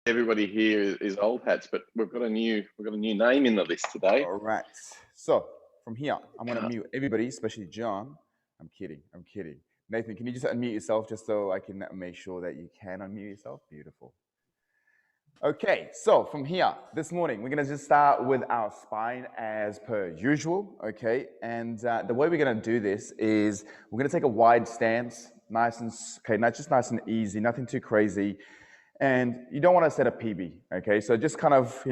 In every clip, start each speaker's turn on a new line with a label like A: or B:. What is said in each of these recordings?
A: everybody here is old hats, but we've got a new name in the list today.
B: All right. So from here, I'm going to mute everybody, especially John. I'm kidding. Nathan, can you just unmute yourself just so I can make sure that you can unmute yourself? Beautiful. Okay, so from here, this morning, we're going to just start with our spine as per usual, okay? And the way we're going to do this is we're going to take a wide stance, nice and easy, nothing too crazy. And you don't want to set a PB, okay? So just kind of,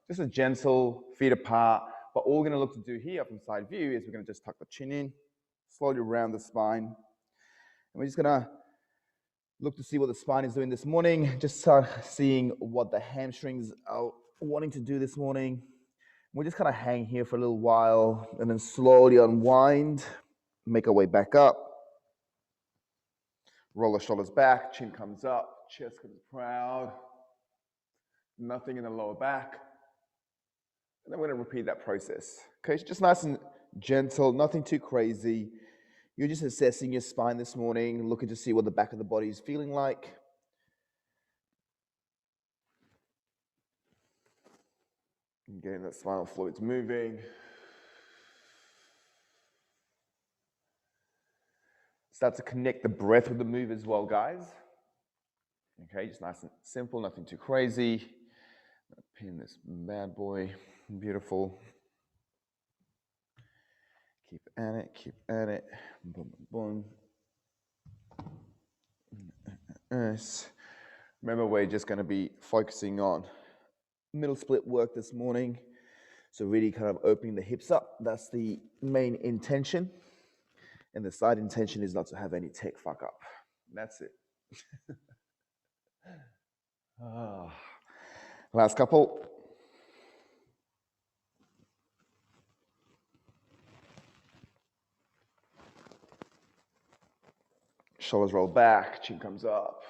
B: just a gentle feet apart. But all we're going to look to do here from side view is we're going to just tuck the chin in, slowly around the spine. And we're just going to look to see what the spine is doing this morning. Just start seeing what the hamstrings are wanting to do this morning. We'll just kind of hang here for a little while and then slowly unwind, make our way back up. Roll the shoulders back, chin comes up, chest comes proud. Nothing in the lower back. And then we're going to repeat that process. Okay, it's just nice and gentle, nothing too crazy. You're just assessing your spine this morning, looking to see what the back of the body is feeling like. And getting that spinal fluids moving. Start to connect the breath with the move as well, guys. Okay, just nice and simple, nothing too crazy. Pin this bad boy, beautiful. Keep at it, boom, boom, boom. Nice. Remember, we're just going to be focusing on middle split work this morning. So really kind of opening the hips up. That's the main intention. And the side intention is not to have any tech fuck up. That's it. Last couple. Shoulders roll back, chin comes up.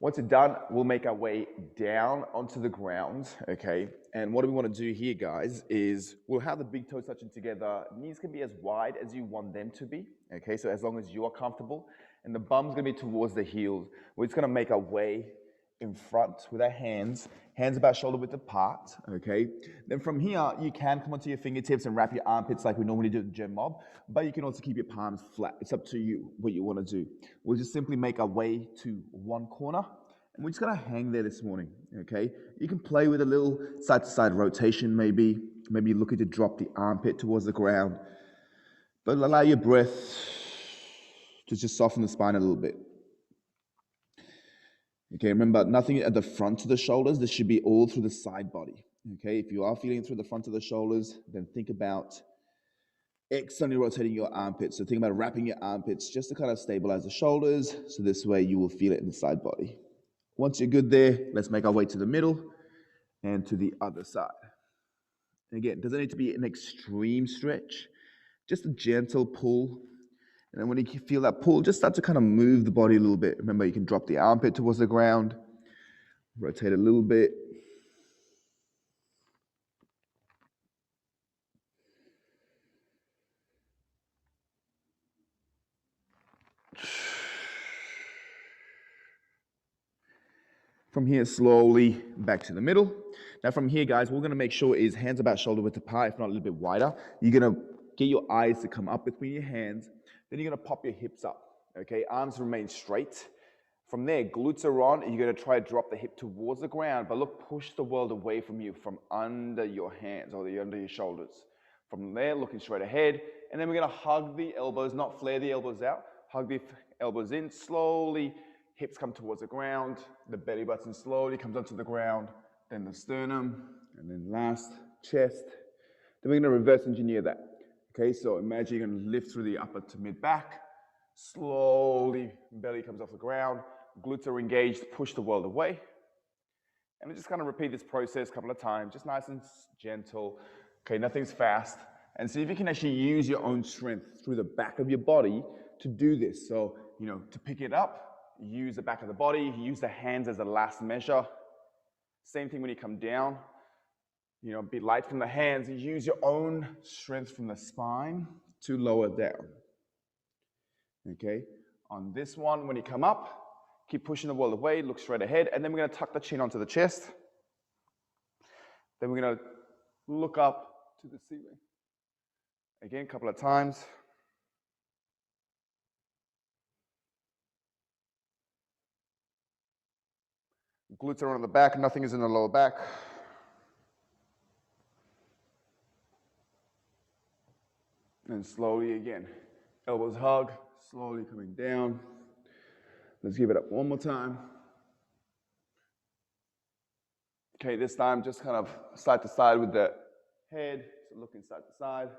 B: Once it's done, we'll make our way down onto the ground, okay? And what we want to do here, guys, is we'll have the big toes touching together. Knees can be as wide as you want them to be, okay? So as long as you are comfortable. And the bum's going to be towards the heels. We're just going to make our way in front with our hands about shoulder width apart, okay? Then from here, you can come onto your fingertips and wrap your armpits like we normally do at the gym mob, but you can also keep your palms flat. It's up to you what you want to do. We'll just simply make our way to one corner, and we're just gonna hang there this morning, okay? You can play with a little side-to-side rotation maybe looking to drop the armpit towards the ground, but allow your breath to just soften the spine a little bit. Okay, remember, nothing at the front of the shoulders. This should be all through the side body. Okay, if you are feeling it through the front of the shoulders, then think about externally rotating your armpits. So think about wrapping your armpits just to kind of stabilize the shoulders. So this way you will feel it in the side body. Once you're good there, let's make our way to the middle and to the other side. And again, it doesn't need to be an extreme stretch, just a gentle pull. And then when you feel that pull, just start to kind of move the body a little bit. Remember, you can drop the armpit towards the ground, rotate a little bit. From here, slowly back to the middle. Now from here, guys, what we're gonna make sure is hands about shoulder width apart, if not a little bit wider. You're gonna get your eyes to come up between your hands. Then you're gonna pop your hips up, okay? Arms remain straight. From there, glutes are on, and you're gonna try to drop the hip towards the ground, but look, push the world away from you, from under your hands or under your shoulders. From there, looking straight ahead, and then we're gonna hug the elbows, not flare the elbows out, hug the elbows in, slowly, hips come towards the ground, the belly button slowly comes onto the ground, then the sternum, and then last, chest. Then we're gonna reverse engineer that. Okay, so imagine you're gonna lift through the upper to mid back, slowly, belly comes off the ground, glutes are engaged, push the world away. And we just kind of repeat this process a couple of times, just nice and gentle. Okay, nothing's fast. And see if you can actually use your own strength through the back of your body to do this. So, to pick it up, use the back of the body, use the hands as a last measure. Same thing when you come down. Be light from the hands, use your own strength from the spine to lower down. Okay, On this one, when you come up, keep pushing the wall away, look straight ahead, and then we're going to tuck the chin onto the chest. Then we're going to look up to the ceiling. Again, a couple of times. Glutes are on the back, nothing is in the lower back. And slowly again, elbows hug, slowly coming down. Let's give it up one more time. Okay, this time just kind of side to side with the head, so looking side to side.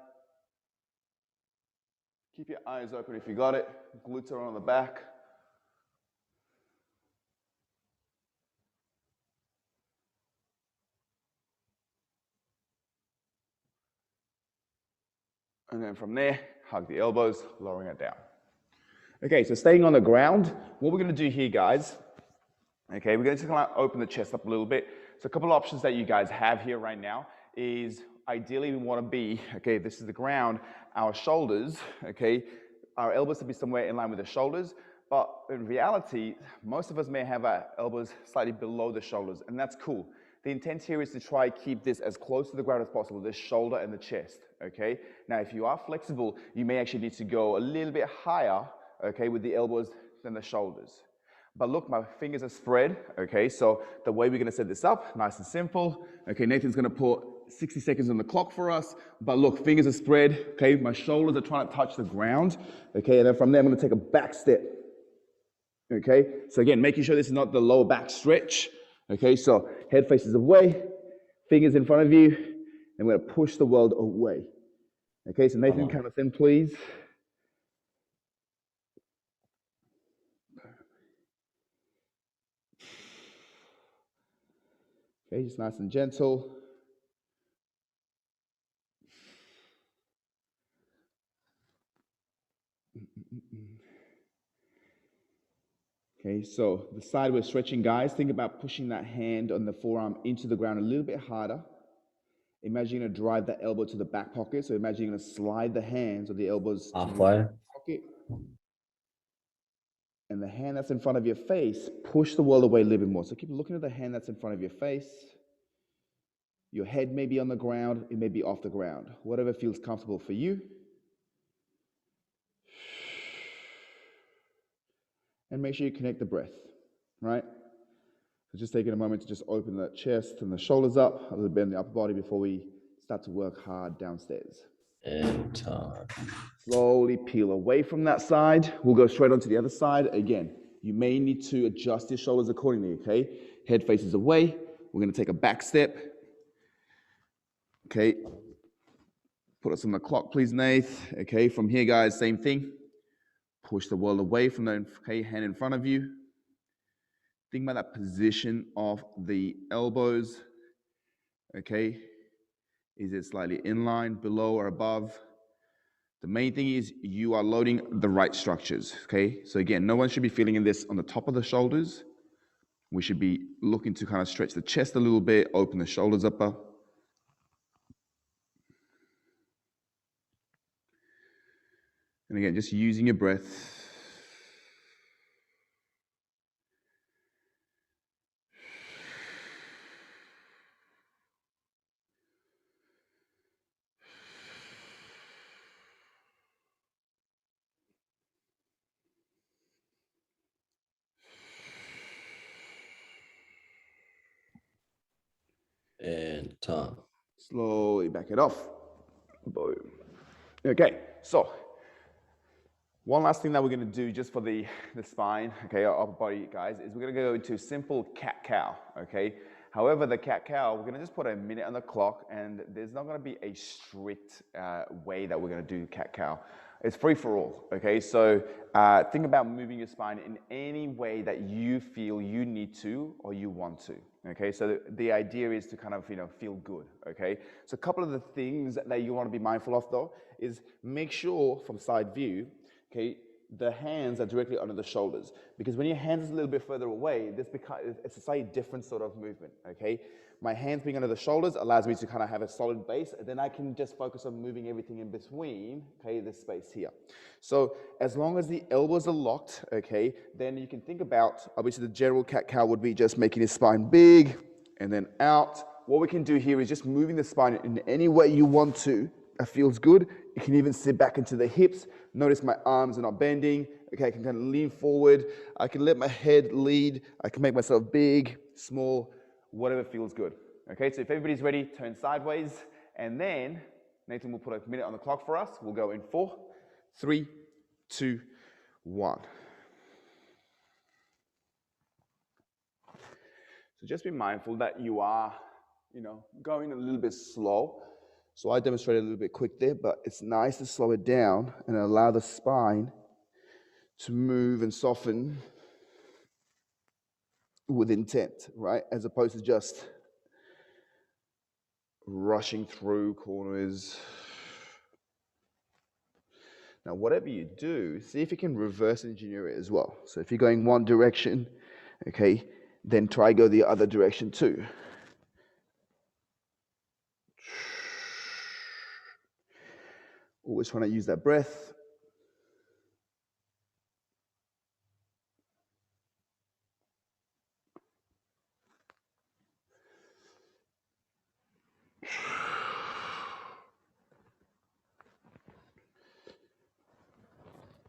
B: Keep your eyes open if you got it. Glutes are on the back. And then from there, hug the elbows, lowering it down. Okay, so staying on the ground, what we're going to do here, guys, okay, we're going to kind of open the chest up a little bit. So a couple of options that you guys have here right now is ideally we want to be, okay, this is the ground, our shoulders, okay, our elbows to be somewhere in line with the shoulders, but in reality, most of us may have our elbows slightly below the shoulders, and that's cool. The intent here is to try keep this as close to the ground as possible, the shoulder and the chest, okay? Now, if you are flexible, you may actually need to go a little bit higher, okay, with the elbows than the shoulders. But look, my fingers are spread, okay? So the way we're gonna set this up, nice and simple. Okay, Nathan's gonna put 60 seconds on the clock for us. But look, fingers are spread, okay? My shoulders are trying to touch the ground, okay? And then from there, I'm gonna take a back step, okay? So again, making sure this is not the lower back stretch, okay? So head faces away, fingers in front of you, and we're gonna push the world away. Okay, so Nathan, count us in, please. Okay, just nice and gentle. Okay, so the side we're stretching, guys, think about pushing that hand on the forearm into the ground a little bit harder. Imagine you're going to drive that elbow to the back pocket. So imagine you're going to slide the hands or the elbows to the back pocket. And the hand that's in front of your face, push the world away a little bit more. So keep looking at the hand that's in front of your face. Your head may be on the ground, it may be off the ground. Whatever feels comfortable for you. And make sure you connect the breath, right? So just taking a moment to just open the chest and the shoulders up, a little bit in the upper body before we start to work hard downstairs.
C: And time.
B: Slowly peel away from that side. We'll go straight onto the other side. Again, you may need to adjust your shoulders accordingly, okay? Head faces away. We're going to take a back step. Okay. Put us on the clock, please, Nath. Okay, from here, guys, same thing. Push the world away from the hand in front of you. Think about that position of the elbows. Okay. Is it slightly in line, below, or above? The main thing is you are loading the right structures, okay? So again, no one should be feeling in this on the top of the shoulders. We should be looking to kind of stretch the chest a little bit, open the shoulders up. And again, just using your breath.
C: And time.
B: Slowly back it off. Boom. Okay, so one last thing that we're going to do just for the spine, okay, our upper body, guys, is we're going to go into simple cat-cow, okay? However, the cat-cow, we're going to just put a minute on the clock, and there's not going to be a strict way that we're going to do cat-cow. It's free for all, okay? So think about moving your spine in any way that you feel you need to or you want to, okay? So the idea is to kind of, feel good, okay? So a couple of the things that you want to be mindful of, though, is make sure from side view, okay, the hands are directly under the shoulders, because when your hands is a little bit further away, it's a slightly different sort of movement, okay? My hands being under the shoulders allows me to kind of have a solid base, and then I can just focus on moving everything in between, okay, this space here. So as long as the elbows are locked, okay, then you can think about, obviously the general cat-cow would be just making his spine big and then out. What we can do here is just moving the spine in any way you want to. That feels good. You can even sit back into the hips. Notice my arms are not bending. Okay, I can kind of lean forward. I can let my head lead. I can make myself big, small, whatever feels good. Okay, so if everybody's ready, turn sideways. And then Nathan will put a minute on the clock for us. We'll go in 4, 3, 2, 1. So just be mindful that you are, going a little bit slow. So I demonstrated a little bit quick there, but it's nice to slow it down and allow the spine to move and soften with intent, right? As opposed to just rushing through corners. Now, whatever you do, see if you can reverse engineer it as well. So if you're going one direction, okay, then try go the other direction too. Always trying to use that breath.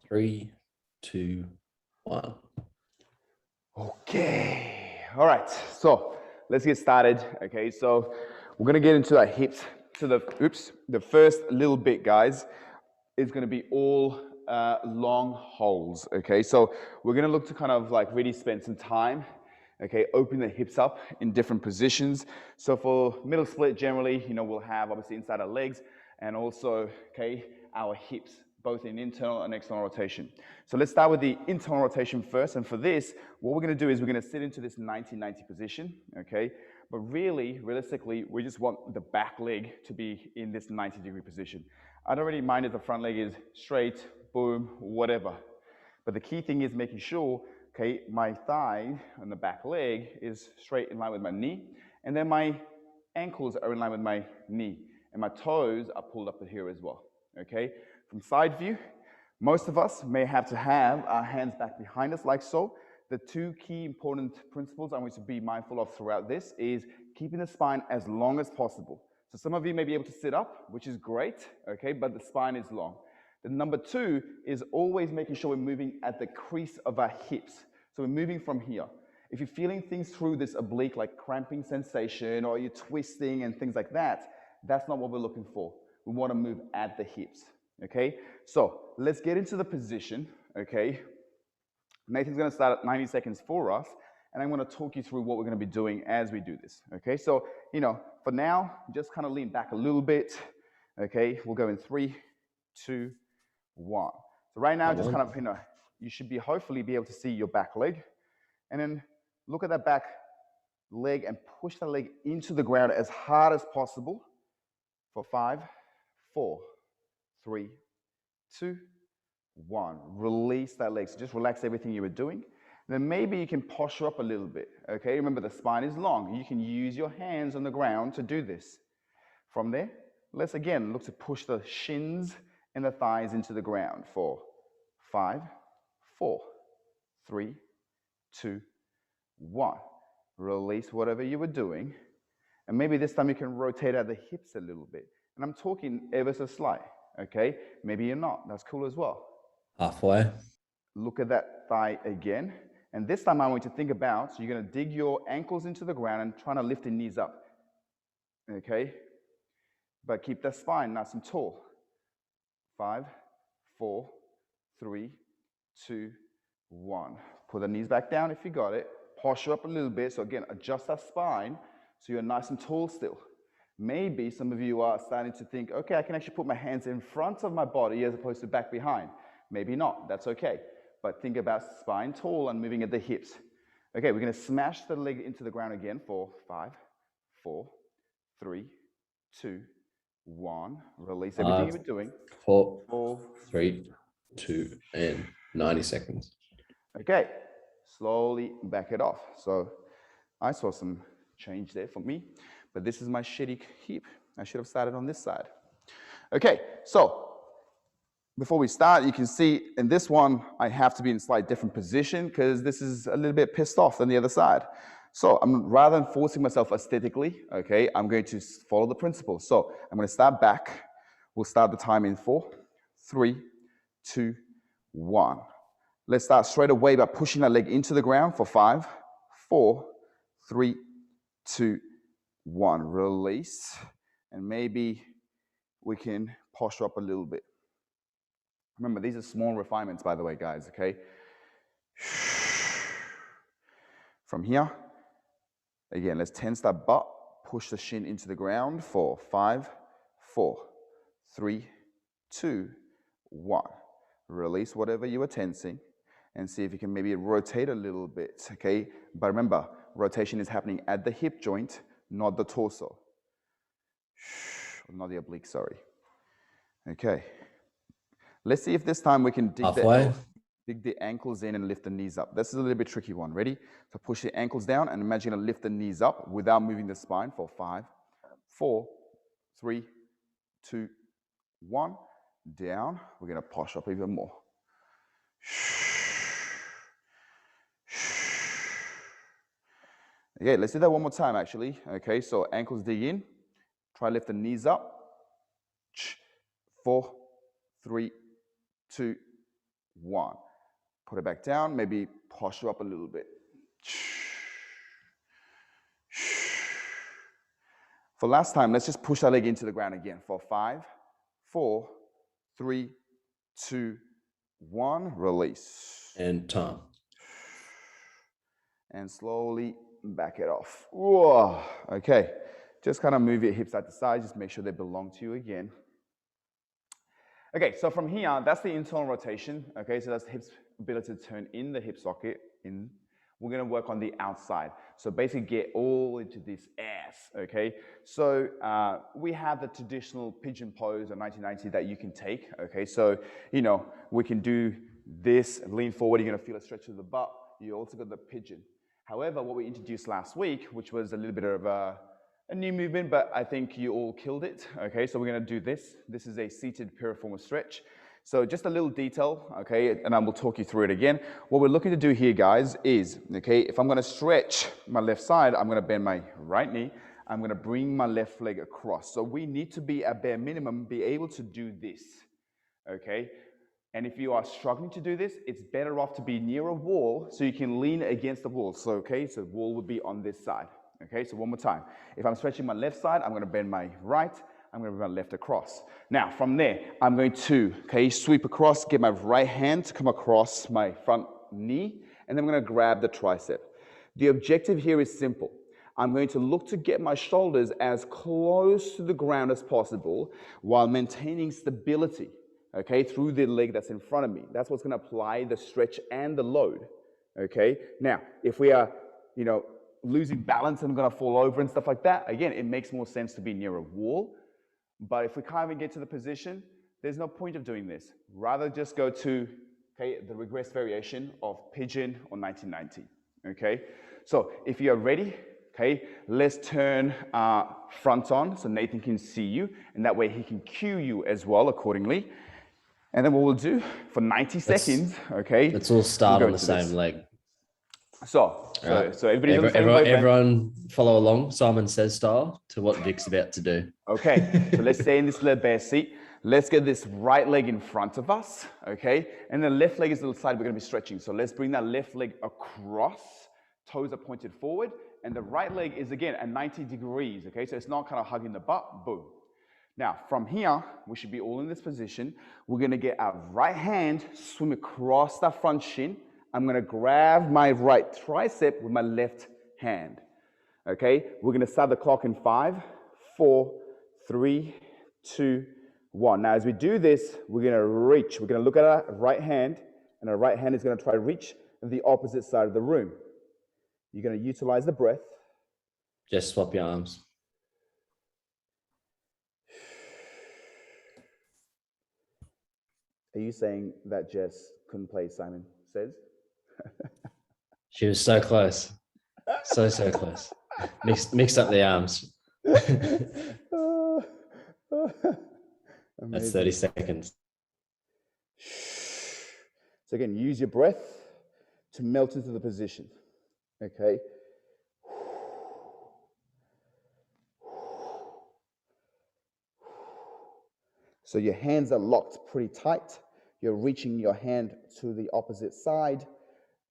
C: Three, 2, 1.
B: Okay, all right, so let's get started. Okay, so we're gonna get into our hips. So the first little bit, guys, is gonna be all long holds. Okay, so we're gonna look to kind of like really spend some time, okay, open the hips up in different positions. So for middle split, generally, we'll have obviously inside our legs and also, okay, our hips, both in internal and external rotation. So let's start with the internal rotation first. And for this, what we're gonna do is we're gonna sit into this 90-90 position, okay? But really, realistically, we just want the back leg to be in this 90-degree position. I don't really mind if the front leg is straight, boom, whatever. But the key thing is making sure, okay, my thigh and the back leg is straight in line with my knee, and then my ankles are in line with my knee, and my toes are pulled up to here as well, okay? From side view, most of us may have to have our hands back behind us like so. The two key important principles I want you to be mindful of throughout this is keeping the spine as long as possible. So some of you may be able to sit up, which is great, okay, but the spine is long. The number 2 is always making sure we're moving at the crease of our hips. So we're moving from here. If you're feeling things through this oblique, like cramping sensation, or you're twisting and things like that, that's not what we're looking for. We want to move at the hips. Okay, so let's get into the position, okay? Nathan's gonna start at 90 seconds for us, and I'm gonna talk you through what we're gonna be doing as we do this, okay? So, for now, just kind of lean back a little bit, okay? We'll go in 3, 2, 1. So right now, just kind of, you should hopefully be able to see your back leg, and then look at that back leg and push that leg into the ground as hard as possible for 5, 4, 3, 2, 1. Release that leg. So just relax everything you were doing. And then maybe you can posture up a little bit. Okay, remember the spine is long. You can use your hands on the ground to do this. From there, let's again look to push the shins and the thighs into the ground for 5, 4, 3, 2, 1. Release whatever you were doing. And maybe this time you can rotate out the hips a little bit. And I'm talking ever so slight. Okay, maybe you're not. That's cool as well.
C: Halfway.
B: Look at that thigh again. And this time I want you to think about, so you're going to dig your ankles into the ground and trying to lift the knees up. Okay, but keep that spine nice and tall. 5, 4, 3, 2, 1. Put the knees back down if you got it. Posture up a little bit. So again, adjust that spine so you're nice and tall still. Maybe some of you are starting to think, okay, I can actually put my hands in front of my body as opposed to back behind. Maybe not, that's okay. But think about spine tall and moving at the hips. Okay, we're gonna smash the leg into the ground again for 5, 4, 3, 2, 1. Release everything you were doing.
C: 4,
B: 4,
C: 3, 2, and 90 seconds.
B: Okay, slowly back it off. So I saw some change there for me, but this is my shitty hip. I should have started on this side. Okay, so before we start, you can see in this one, I have to be in a slightly different position because this is a little bit pissed off than the other side. So rather than forcing myself aesthetically, okay, I'm going to follow the principle. So I'm going to start back. We'll start the time in 4, 3, 2, 1. Let's start straight away by pushing that leg into the ground for 5, 4, 3, 2, 1. Release. And maybe we can posture up a little bit. Remember, these are small refinements, by the way, guys, okay? From here, again, let's tense that butt, push the shin into the ground for 5, 4, 3, 2, 1. Release whatever you are tensing and see if you can maybe rotate a little bit, okay? But remember, rotation is happening at the hip joint, not the torso. Not the oblique, sorry. Okay. Let's see if this time we can dig the ankles in and lift the knees up. This is a little bit tricky one. Ready? So push the ankles down and imagine you lift the knees up without moving the spine for 5, 4, 3, 2, 1. Down. We're going to push up even more. Okay, let's do that one more time actually. Okay, so ankles dig in. Try to lift the knees up. 4, 3, 2, 1. Put it back down, maybe posture up a little bit. For last time, let's just push that leg into the ground again for 5, 4, 3, 2, 1. Release.
C: And time.
B: And slowly back it off. Whoa. Okay, just kind of move your hips side to side, just make sure they belong to you again. Okay, so from here, that's the internal rotation. Okay, so that's the hip's ability to turn in the hip socket in. We're gonna work on the outside. So basically get all into this ass, okay? So we have the traditional pigeon pose of 1990 that you can take, okay? So, you know, we can do this, lean forward, you're gonna feel a stretch of the butt. You also got the pigeon. However, what we introduced last week, which was a little bit of a new movement, but I think you all killed it. Okay, so we're gonna do this. This is a seated piriformis stretch. So just a little detail, okay, and I will talk you through it again. What we're looking to do here, guys, is, okay, if I'm gonna stretch my left side, I'm gonna bend my right knee. I'm gonna bring my left leg across. So we need to be, at bare minimum, be able to do this, okay? And if you are struggling to do this, it's better off to be near a wall so you can lean against the wall. So, okay, so the wall would be on this side. Okay, so one more time. If I'm stretching my left side, I'm gonna bend my right, I'm gonna bring my left across. Now, from there, I'm going to, okay, sweep across, get my right hand to come across my front knee, and then I'm gonna grab the tricep. The objective here is simple. I'm going to look to get my shoulders as close to the ground as possible while maintaining stability, okay, through the leg that's in front of me. That's what's gonna apply the stretch and the load, okay? Now, if we are, you know, losing balance and I'm gonna fall over and stuff like that, again, it makes more sense to be near a wall. But if we can't even get to the position, there's no point of doing this. Rather just go to, okay, the regress variation of pigeon or 1990, okay? So if you're ready, okay, let's turn front on so Nathan can see you, and that way he can cue you as well accordingly. And then what we'll do for 90 seconds, okay?
C: Let's all start on the same leg.
B: So everybody's on the same
C: everyone,
B: wavelength.
C: everyone follow along, Simon Says style, to what Vic's about to do.
B: Okay, so let's stay in this little bear seat. Let's get this right leg in front of us, okay? And the left leg is to the side we're gonna be stretching. So let's bring that left leg across, toes are pointed forward, and the right leg is again at 90 degrees, okay? So it's not kind of hugging the butt, boom. Now, from here, we should be all in this position. We're gonna get our right hand, swim across that front shin. I'm gonna grab my right tricep with my left hand, okay? We're gonna start the clock in 5, 4, 3, 2, 1. Now, as we do this, we're gonna reach. We're gonna look at our right hand, and our right hand is gonna try to reach the opposite side of the room. You're gonna utilize the breath.
C: Just swap your arms.
B: Are you saying that, Jess, couldn't play, Simon says.
C: She was so close. So close. Mixed up the arms. That's 30 seconds.
B: So again, use your breath to melt into the position. Okay. So your hands are locked pretty tight. You're reaching your hand to the opposite side.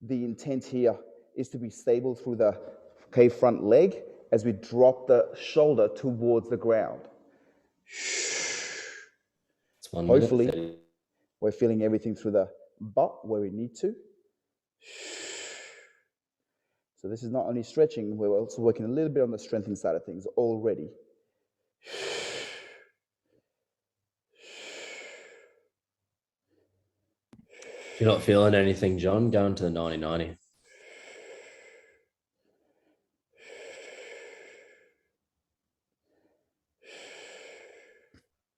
B: The intent here is to be stable through the front leg as we drop the shoulder towards the ground.
C: It's 1
B: Hopefully,
C: minute 30.
B: we're feeling everything through the butt where we need to. So this is not only stretching, we're also working a little bit on the strengthening side of things already.
C: If you're not feeling anything, John, go into the 90-90.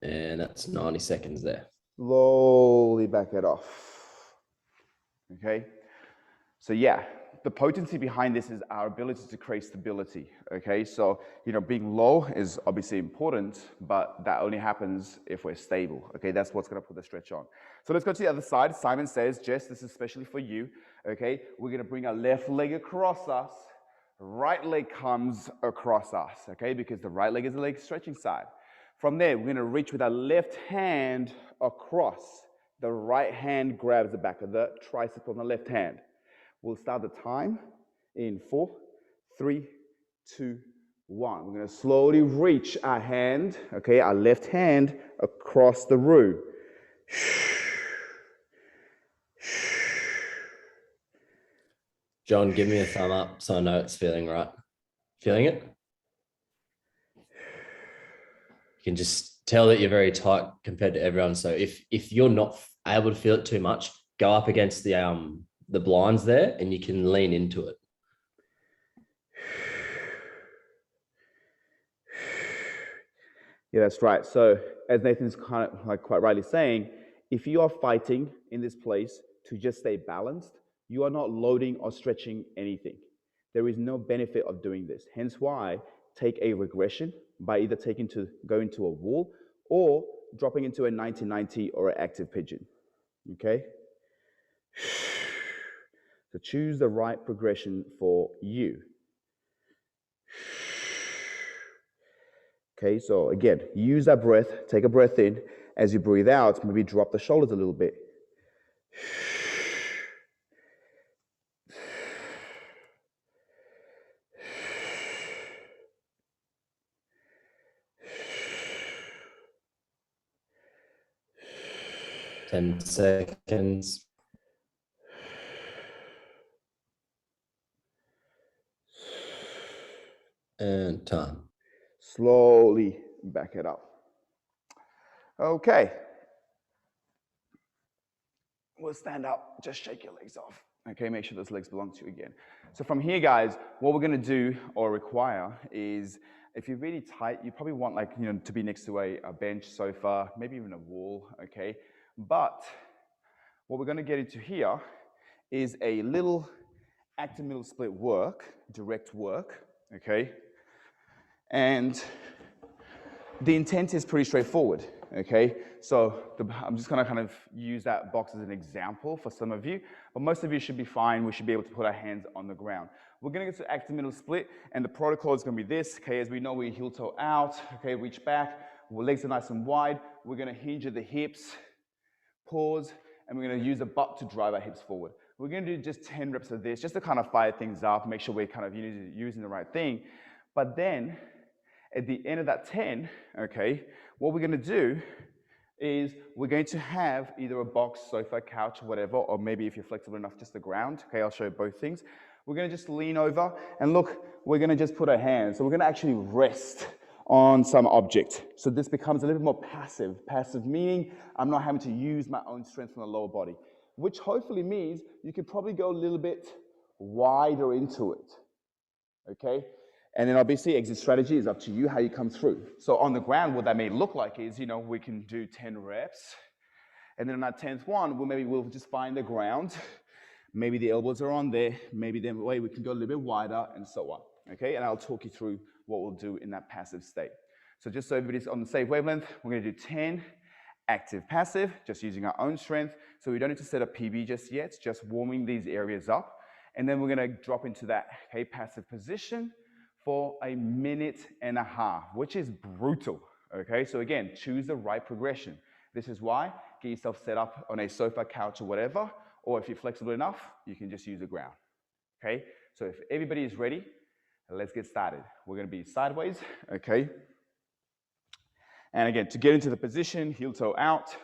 C: And that's 90 seconds there.
B: Slowly back it off. Okay? So yeah, the potency behind this is our ability to create stability. Okay? So, being low is obviously important, but that only happens if we're stable. Okay? That's what's going to put the stretch on. So let's go to the other side. Simon says, Jess, this is especially for you. Okay? We're going to bring our left leg across us. Right leg comes across us. Okay? Because the right leg is the leg stretching side. From there, we're going to reach with our left hand across. The right hand grabs the back of the tricep on the left hand. We'll start the time in 4, 3, 2, 1. We're going to slowly reach our hand, okay, our left hand across the room.
C: John, give me a thumb up so I know it's feeling right. Feeling it? You can just tell that you're very tight compared to everyone. So if you're not able to feel it too much, go up against the blinds there and you can lean into it.
B: Yeah, that's right. So as Nathan's kind of quite rightly saying, if you are fighting in this place to just stay balanced, you are not loading or stretching anything. There is no benefit of doing this. Hence why take a regression by either going to a wall or dropping into a 90-90 or an active pigeon. Okay? So choose the right progression for you. Okay, so again, use that breath, take a breath in. As you breathe out, maybe drop the shoulders a little bit.
C: Ten seconds. And time.
B: Slowly back it up. Okay. We'll stand up, just shake your legs off. Okay, make sure those legs belong to you again. So from here, guys, what we're gonna do or require is, if you're really tight, you probably want to be next to a bench, sofa, maybe even a wall, okay? But what we're gonna get into here is a little active middle split work, direct work, okay? And the intent is pretty straightforward, okay? So I'm just gonna kind of use that box as an example for some of you, but most of you should be fine. We should be able to put our hands on the ground. We're gonna get to active middle split, and the protocol is gonna be this, okay? As we know, we heel toe out, okay? Reach back, our legs are nice and wide. We're gonna hinge at the hips, pause, and we're gonna use the butt to drive our hips forward. We're gonna do just 10 reps of this, just to kind of fire things up, make sure we're kind of using the right thing. But then, at the end of that 10, okay, what we're gonna do is we're going to have either a box, sofa, couch, whatever, or maybe if you're flexible enough, just the ground. Okay, I'll show you both things. We're gonna just lean over, and look, we're gonna just put our hands. So we're gonna actually rest on some object. So this becomes a little bit more passive. Passive meaning I'm not having to use my own strength from the lower body, which hopefully means you could probably go a little bit wider into it, okay? And then obviously exit strategy is up to you how you come through. So on the ground, what that may look like is, we can do 10 reps And then on that 10th one, we'll just find the ground. Maybe the elbows are on there. Maybe then we can go a little bit wider and so on. Okay, and I'll talk you through what we'll do in that passive state. So just so everybody's on the same wavelength, we're going to do 10 active passive, just using our own strength. So we don't need to set a PB just yet, just warming these areas up. And then we're going to drop into that passive position for 1.5 minutes, which is brutal. Okay, so again, choose the right progression. This is why, get yourself set up on a sofa, couch, or whatever, or if you're flexible enough, you can just use the ground. Okay, so if everybody is ready, let's get started. We're going to be sideways, okay? And again, to get into the position, heel toe out.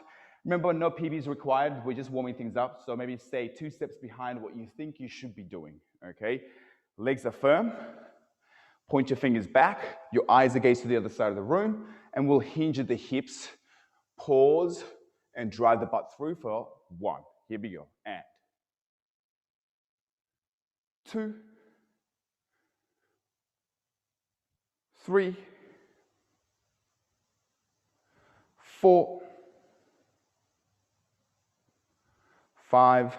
B: Remember, no PBs required. We're just warming things up. So maybe stay 2 steps behind what you think you should be doing, okay? Legs are firm. Point your fingers back. Your eyes are gazed to the other side of the room. And we'll hinge at the hips. Pause and drive the butt through for 1. Here we go. And 2, 3, 4, 5,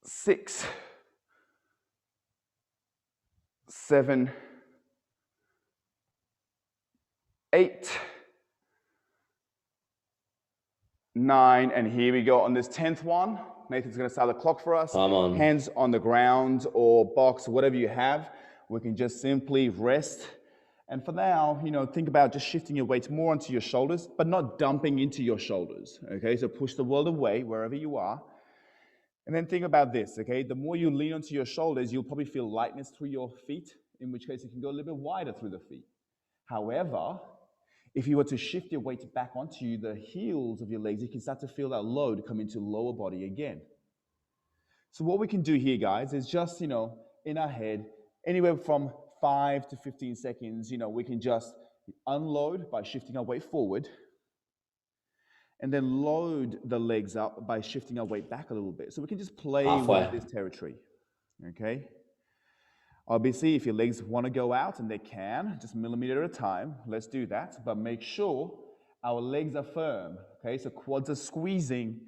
B: 6, 7, 8, 9, and here we go on this 10th one. Nathan's going to start the clock for us.
C: I'm on.
B: Hands on the ground or box, whatever you have. We can just simply rest. And for now, think about just shifting your weight more onto your shoulders, but not dumping into your shoulders. Okay, so push the world away wherever you are. And then think about this, okay? The more you lean onto your shoulders, you'll probably feel lightness through your feet, in which case you can go a little bit wider through the feet. However, if you were to shift your weight back onto the heels of your legs, you can start to feel that load come into lower body again. So what we can do here, guys, is just, in our head, anywhere from 5 to 15 seconds, we can just unload by shifting our weight forward and then load the legs up by shifting our weight back a little bit. So we can just play with this territory, okay? Obviously, if your legs want to go out, and they can, just millimeter at a time, let's do that. But make sure our legs are firm, okay? So quads are squeezing.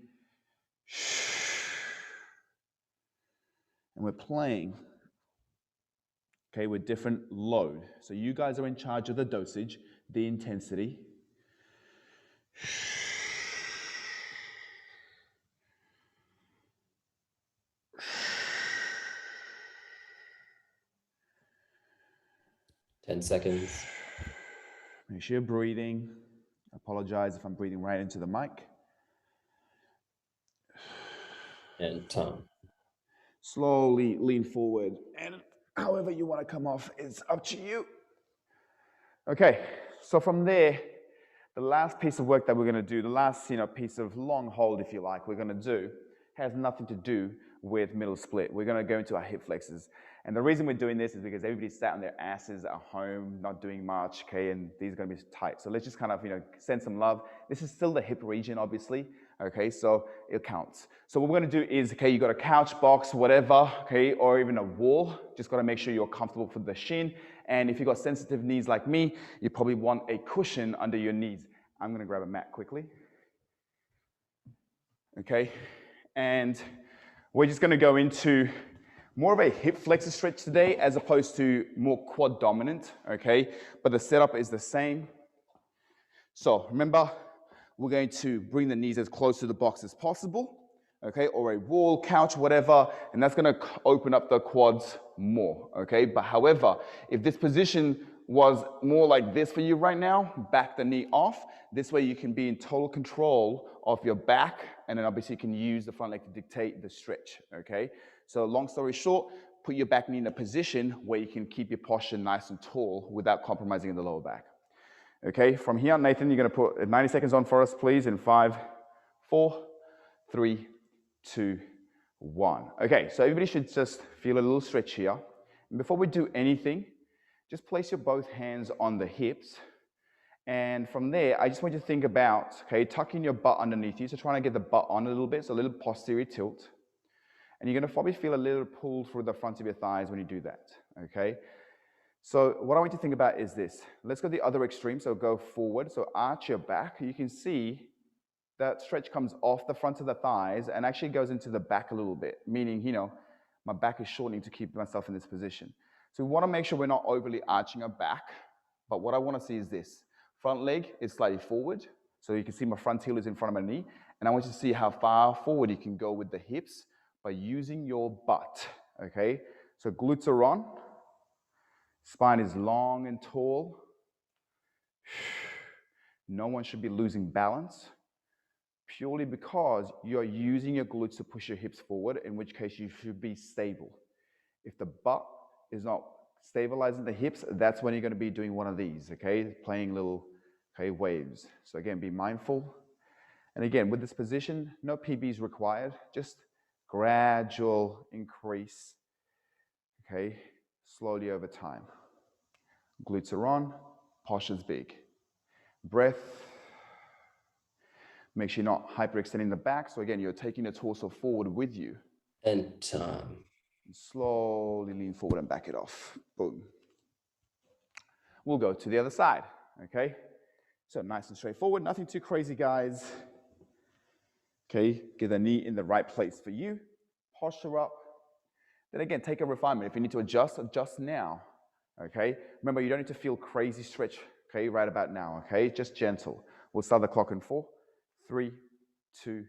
B: And we're playing, okay, with different load. So you guys are in charge of the dosage, the intensity.
C: 10 seconds.
B: Make sure you're breathing. I apologize if I'm breathing right into the mic.
C: And time.
B: Slowly lean forward. And however you want to come off, it's up to you. Okay, so from there, the last piece of work that we're going to do, the last piece of long hold, if you like, we're going to do, has nothing to do with middle split. We're going to go into our hip flexors. And the reason we're doing this is because everybody's sat on their asses at home, not doing much, okay, and these are going to be tight. So let's just kind of, send some love. This is still the hip region, obviously, okay, so it counts. So what we're going to do is, okay, you got a couch, box, whatever, okay, or even a wall. Just got to make sure you're comfortable for the shin. And if you've got sensitive knees like me, you probably want a cushion under your knees. I'm going to grab a mat quickly. Okay, and we're just going to go into more of a hip flexor stretch today as opposed to more quad dominant, okay? But the setup is the same. So remember, we're going to bring the knees as close to the box as possible, okay? Or a wall, couch, whatever, and that's going to open up the quads more, okay? But however, if this position was more like this for you right now, back the knee off. This way you can be in total control of your back, and then obviously you can use the front leg to dictate the stretch, okay? So long story short, put your back knee in a position where you can keep your posture nice and tall without compromising in the lower back. Okay, from here, Nathan, you're gonna put 90 seconds on for us, please, in 5, 4, 3, 2, 1. Okay, so everybody should just feel a little stretch here. And before we do anything, just place your both hands on the hips. And from there, I just want you to think about, okay, tucking your butt underneath you. So trying to get the butt on a little bit, so a little posterior tilt. And you're gonna probably feel a little pull through the front of your thighs when you do that, okay? So what I want you to think about is this. Let's go the other extreme. So go forward. So arch your back. You can see that stretch comes off the front of the thighs and actually goes into the back a little bit, meaning, you know, my back is shortening to keep myself in this position. So we want to make sure we're not overly arching our back. But what I want to see is this. Front leg is slightly forward. So you can see my front heel is in front of my knee. And I want you to see how far forward you can go with the hips by using your butt, okay? So glutes are on. Spine is long and tall. No one should be losing balance purely because you're using your glutes to push your hips forward, in which case you should be stable. If the butt is not stabilizing the hips, that's when you're going to be doing one of these, okay? Playing little, okay, waves. So again, be mindful. And again, with this position, no PBs required, just gradual increase, okay, slowly over time. Glutes are on, posture's big. Breath. Make sure you're not hyperextending the back. So again, you're taking the torso forward with you.
C: And
B: slowly lean forward and back it off. Boom. We'll go to the other side, okay? So nice and straightforward, nothing too crazy, guys. Okay, get the knee in the right place for you. Posture up. Then again, take a refinement. If you need to adjust, adjust now, okay? Remember, you don't need to feel crazy stretch, okay, right about now, okay? Just gentle. We'll start the clock in 4, 3, 2,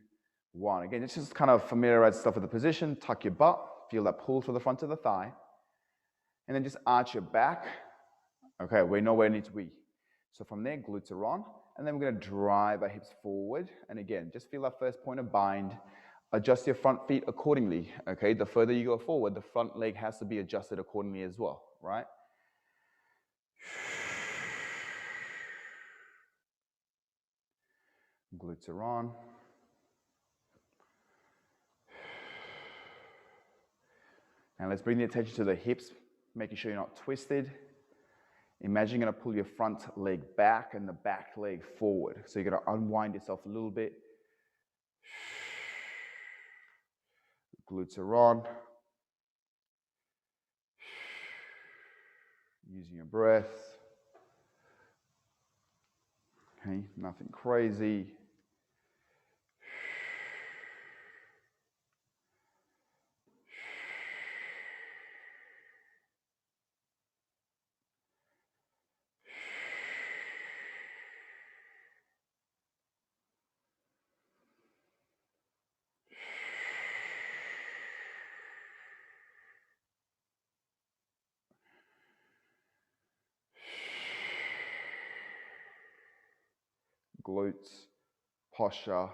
B: 1. Again, it's just kind of familiarize yourself with the position. Tuck your butt. Feel that pull to the front of the thigh. And then just arch your back. Okay, we know where it needs to be. So from there, glutes are on. And then we're going to drive our hips forward. And again, just feel that first point of bind. Adjust your front feet accordingly. Okay, the further you go forward, the front leg has to be adjusted accordingly as well, right? Glutes are on. And let's bring the attention to the hips, making sure you're not twisted. Imagine you're going to pull your front leg back and the back leg forward. So you're going to unwind yourself a little bit. Glutes are on. Using your breath. Okay, nothing crazy. Glutes, posture.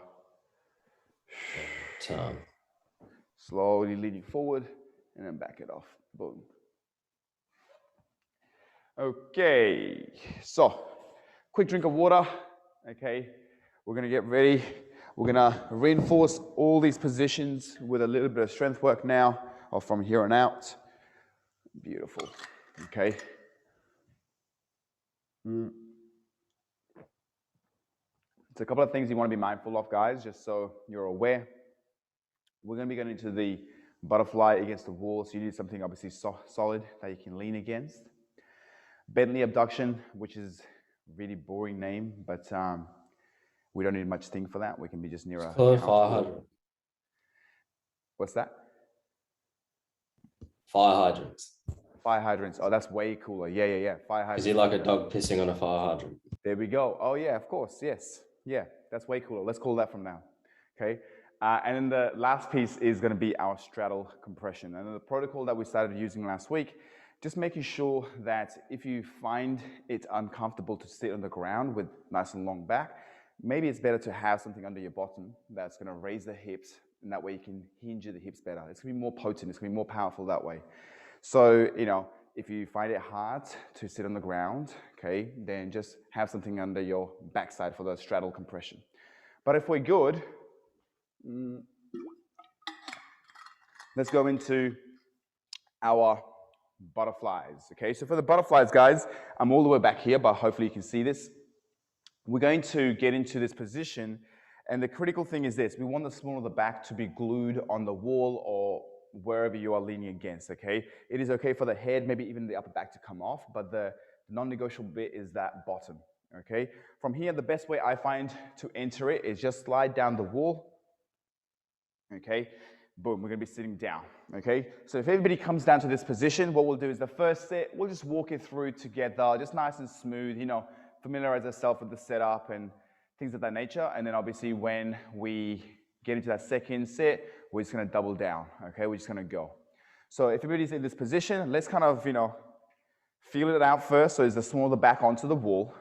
B: Slowly leaning forward and then back it off. Boom. Okay, so quick drink of water. Okay, we're going to get ready. We're going to reinforce all these positions with a little bit of strength work now, or from here on out. Beautiful. Okay. So a couple of things you want to be mindful of, guys, just so you're aware. We're going to be going into the butterfly against the wall, so you need something obviously solid that you can lean against. Bent knee abduction, which is a really boring name, but we don't need much sting for that. We can be just near a
C: fire hydrant.
B: What's that?
C: Fire hydrants.
B: Fire hydrants. Oh, that's way cooler. Yeah. Fire hydrants.
C: Is he like a dog pissing on a fire hydrant?
B: There we go. Oh, yeah, of course. Yes. Yeah, that's way cooler. Let's call that from now. Okay. And then the last piece is going to be our straddle compression. And the protocol that we started using last week, just making sure that if you find it uncomfortable to sit on the ground with nice and long back, maybe it's better to have something under your bottom that's going to raise the hips, and that way you can hinge the hips better. It's going to be more potent. It's going to be more powerful that way. So, you know, if you find it hard to sit on the ground, okay, then just have something under your backside for the straddle compression. But if we're good, let's go into our butterflies. Okay, so for the butterflies, guys, I'm all the way back here, but hopefully you can see this. We're going to get into this position, and the critical thing is this: we want the small of the back to be glued on the wall or wherever you are leaning against, okay? It is okay for the head, maybe even the upper back to come off, but the non-negotiable bit is that bottom, okay? From here, the best way I find to enter it is just slide down the wall, okay? Boom, we're gonna be sitting down, okay? So if everybody comes down to this position, what we'll do is the first set, we'll just walk it through together, just nice and smooth, you know, familiarize ourselves with the setup and things of that nature. And then obviously when we get into that second set, we're just gonna double down, okay? We're just gonna go. So if everybody's in this position, let's kind of, you know, feel it out first. So it's the small of the back onto the wall.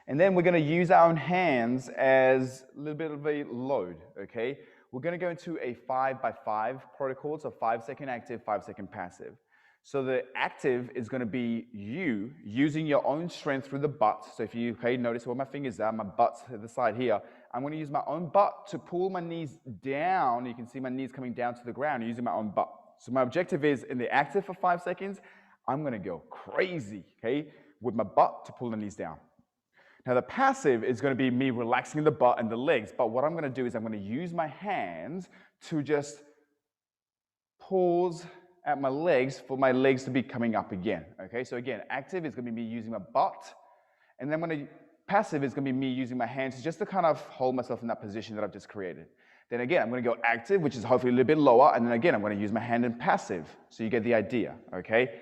B: And then we're gonna use our own hands as a little bit of a load, okay? We're gonna go into a 5x5 protocol, so 5-second active, 5-second passive. So the active is gonna be you using your own strength through the butt. So if you, okay, notice where my fingers are, my butt's at the side here. I'm gonna use my own butt to pull my knees down. You can see my knees coming down to the ground using my own butt. So my objective is in the active for 5 seconds, I'm gonna go crazy, okay, with my butt to pull the knees down. Now the passive is going to be me relaxing the butt and the legs, but what I'm going to do is I'm going to use my hands to just pause at my legs for my legs to be coming up again, okay? So again, active is going to be me using my butt, and then passive is going to be me using my hands just to kind of hold myself in that position that I've just created. Then again, I'm going to go active, which is hopefully a little bit lower, and then again, I'm going to use my hand in passive, so you get the idea, okay?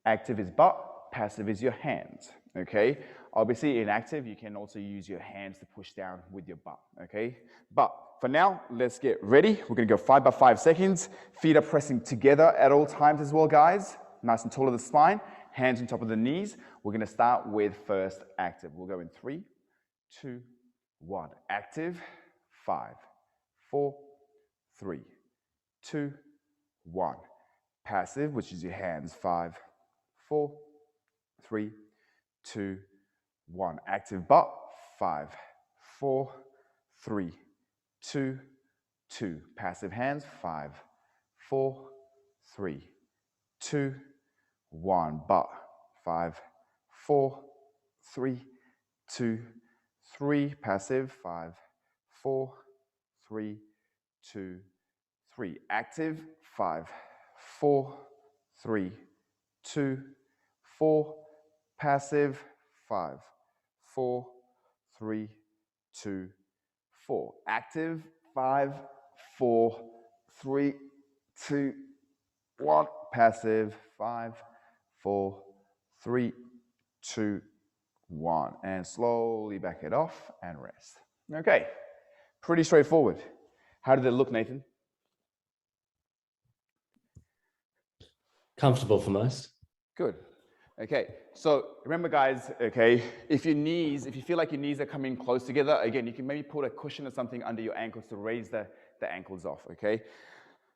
B: Active is butt, passive is your hands, okay? Obviously, in active, you can also use your hands to push down with your butt, okay? But for now, let's get ready. We're gonna go 5x5 seconds. Feet are pressing together at all times as well, guys. Nice and tall of the spine, hands on top of the knees. We're gonna start with first active. We'll go in 3, 2, 1. Active, 5, 4, 3, 2, 1. Passive, which is your hands, 5, 4, 3, 2, 1. Active butt, 5, 4, 3, 2, 2. Passive hands, 5, 4, 3, 2, 1. Butt, 5, 4, 3, 2, 3. Passive, 5, 4, 3, 2, 3. Active, 5, 4, 3, 2, 4. Passive, 5, 4, 3, 2, 4. Active, 5, 4, 3, 2, 1. Passive, 5, 4, 3, 2, 1. And slowly back it off and rest. Okay, pretty straightforward. How did it look, Nathan?
C: Comfortable for most.
B: Good. Okay, so remember guys, okay, if you feel like your knees are coming close together, again, you can maybe put a cushion or something under your ankles to raise the ankles off, okay?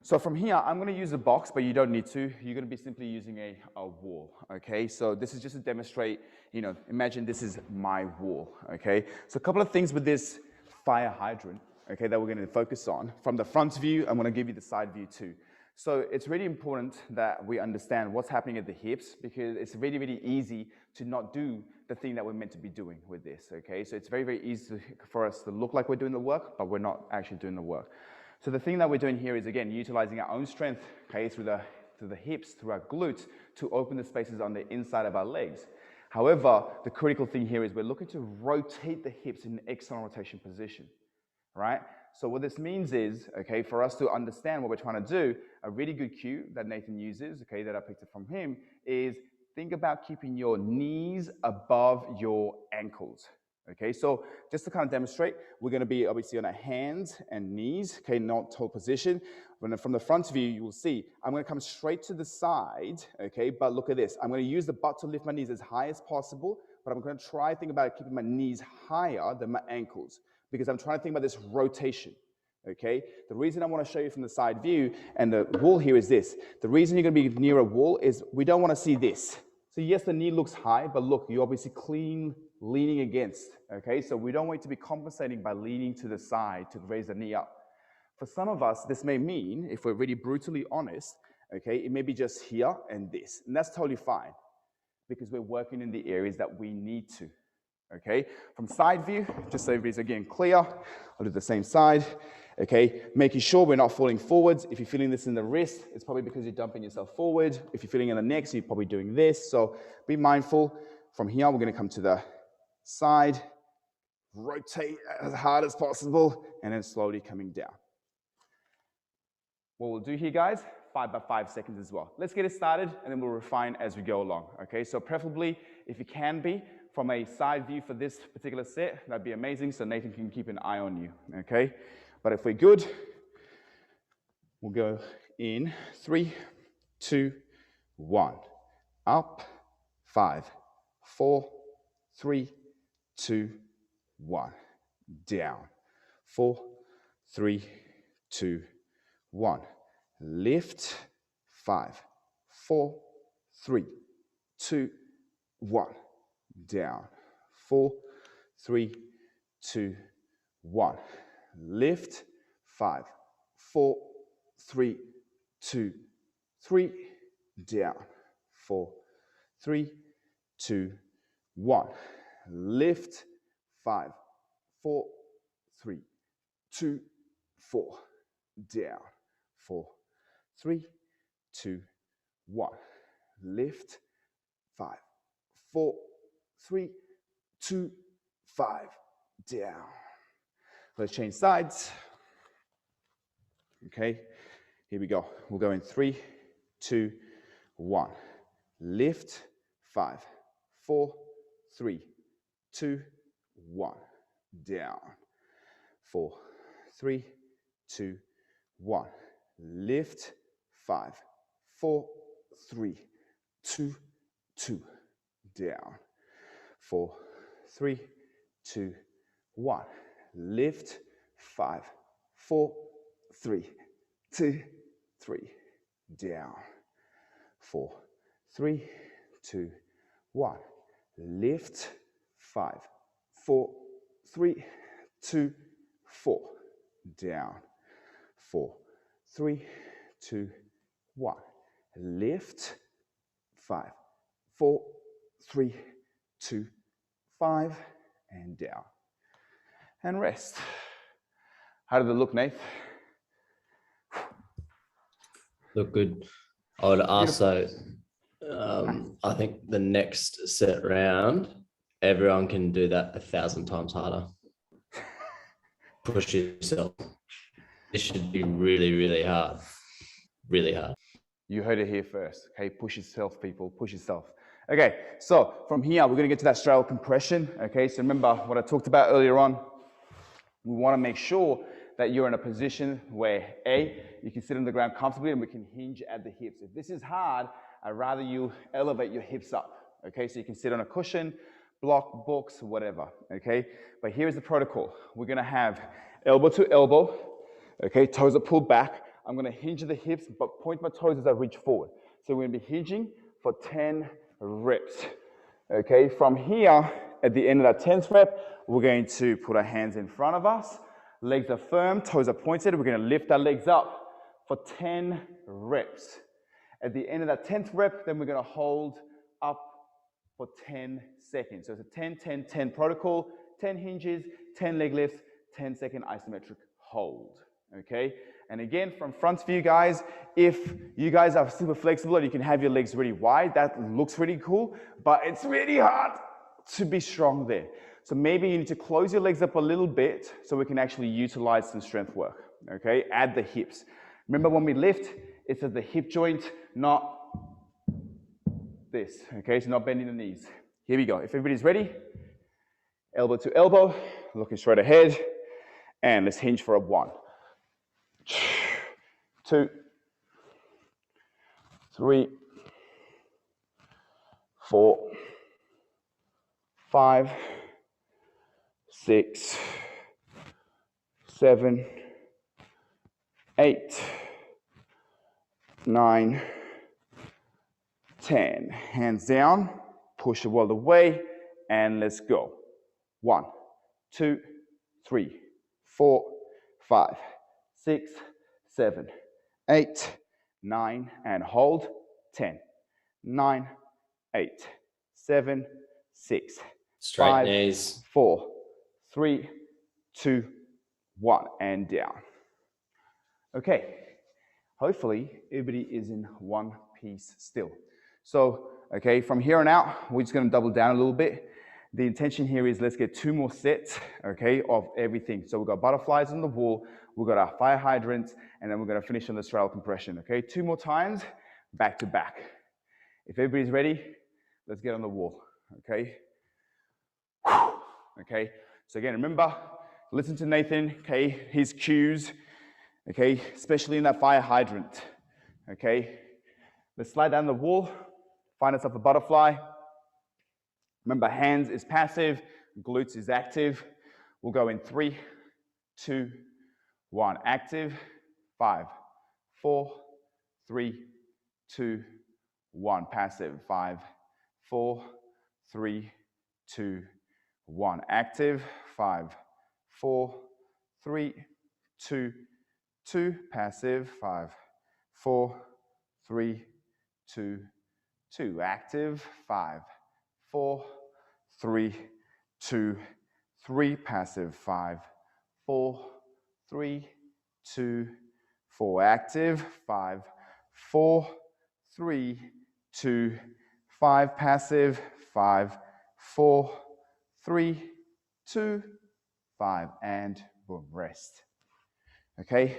B: So from here, I'm gonna use a box, but you don't need to. You're gonna be simply using a wall, okay? So this is just to demonstrate, you know, imagine this is my wall, okay? So a couple of things with this fire hydrant, okay, that we're gonna focus on. From the front view, I'm gonna give you the side view too. So it's really important that we understand what's happening at the hips, because it's really, really easy to not do the thing that we're meant to be doing with this, okay? So it's very, very easy for us to look like we're doing the work, but we're not actually doing the work. So the thing that we're doing here is, again, utilizing our own strength, okay, through the hips, through our glutes, to open the spaces on the inside of our legs. However, the critical thing here is we're looking to rotate the hips in an external rotation position, right? So what this means is, okay, for us to understand what we're trying to do, a really good cue that Nathan uses, okay, that I picked up from him, is think about keeping your knees above your ankles, okay? So just to kind of demonstrate, we're gonna be obviously on our hands and knees, okay, not toe position. From the front view, you will see, I'm gonna come straight to the side, okay, but look at this. I'm gonna use the butt to lift my knees as high as possible, but I'm gonna try to think about keeping my knees higher than my ankles, because I'm trying to think about this rotation, okay? The reason I want to show you from the side view and the wall here is this. The reason you're going to be near a wall is we don't want to see this. So yes, the knee looks high, but look, you're obviously leaning against, okay? So we don't want you to be compensating by leaning to the side to raise the knee up. For some of us, this may mean, if we're really brutally honest, okay, it may be just here and this, and that's totally fine, because we're working in the areas that we need to. Okay, from side view, just so everybody's again clear, I'll do the same side. okay? Making sure we're not falling forwards. If you're feeling this in the wrist, it's probably because you're dumping yourself forward. If you're feeling in the neck, so you're probably doing this. So be mindful. From here, we're gonna come to the side, rotate as hard as possible, and then slowly coming down. What we'll do here, guys, 5 by 5 seconds as well. Let's get it started, and then we'll refine as we go along, okay? So preferably, if you can be, from a side view for this particular set, that'd be amazing, so Nathan can keep an eye on you, okay? But if we're good, we'll go in 3, 2, 1. Up, 5, 4, 3, 2, 1. Down, 4, 3, 2, 1. Lift, 5, 4, 3, 2, 1. Down, 4, 3, 2, 1. Lift, 5, 4, 3, 2, 3. Down, 4, 3, 2, 1. Lift, 5, 4, 3, 2, 4. Down, 4, 3, 2, 1. Lift, 5, 4, 3, 2, 5. Down. Let's change sides. Okay, here we go. We'll go in 3, 2, 1. Lift, 5, 4, 3, 2, 1. Down, 4, 3, 2, 1. Lift, 5, 4, 3, 2, 2. Down, 4, 3, 2, 1. Lift, 5, 4, 3, 2, 3. Down, 4, 3, 2, 1. Lift, 5, 4, 3, 2, 4. Down, 4, 3, 2, 1. Lift, 5, 4, 3, 2, 5, and down. And rest. How did it look, Nath?
C: Look good. I would also, I think the next set round, everyone can do that 1,000 times harder. Push yourself. This should be really, really hard. Really hard.
B: You heard it here first. Okay, push yourself, people. Push yourself. Okay, so from here, we're going to get to that straddle compression. Okay, so remember what I talked about earlier on. We want to make sure that you're in a position where A, you can sit on the ground comfortably and we can hinge at the hips. If this is hard, I'd rather you elevate your hips up. Okay, so you can sit on a cushion, block, books, whatever. Okay, but here's the protocol. We're going to have elbow to elbow. Okay, toes are pulled back. I'm going to hinge the hips, but point my toes as I reach forward. So we're going to be hinging for 10 reps. Okay, from here, at the end of that 10th rep, we're going to put our hands in front of us. Legs are firm, toes are pointed. We're going to lift our legs up for 10 reps. At the end of that 10th rep, then we're going to hold up for 10 seconds. So it's a 10, 10, 10 protocol, 10 hinges, 10 leg lifts, 10-second isometric hold. Okay, and again, from front view, guys, if you guys are super flexible and you can have your legs really wide, that looks really cool, but it's really hard to be strong there. So maybe you need to close your legs up a little bit so we can actually utilize some strength work. Okay, add the hips. Remember when we lift, it's at the hip joint, not this. Okay, so not bending the knees. Here we go. If everybody's ready, elbow to elbow, looking straight ahead, and let's hinge for a 1, 2, 3, 4, 5, 6, 7, 8, 9, 10. Hands down, push the wall away, and let's go. 1, 2, 3, 4, 5, 6, 7, 8, 9, and hold. 10, 9, 8, 7, 6,
C: Straight
B: 5,
C: knees.
B: 4, 3, 2, 1, and down. Okay, hopefully everybody is in one piece still. So, okay, from here on out, we're just gonna double down a little bit. The intention here is let's get 2 more sets, okay, of everything. So we've got butterflies on the wall, we've got our fire hydrants, and then we're gonna finish on the straddle compression, okay? 2 more times, back to back. If everybody's ready, let's get on the wall, okay? Okay, so again, remember, listen to Nathan, okay, his cues, okay, especially in that fire hydrant, okay? Let's slide down the wall, find ourselves a butterfly. Remember, hands is passive, glutes is active. We'll go in 3, 2, 1. Active, 5, 4, 3, 2, 1. Passive, 5, 4, 3, 2, 1. Active, 5, 4, 3, 2, 2. Passive, 5, 4, 3, 2, 2. Active, 5, 4, 3, 2, 3. Passive, 5, 4, 3, 2, 4. Active, 5, 4, 3, 2, 5. Passive, 5, 4, 3, 2, 5. And boom, rest. Okay,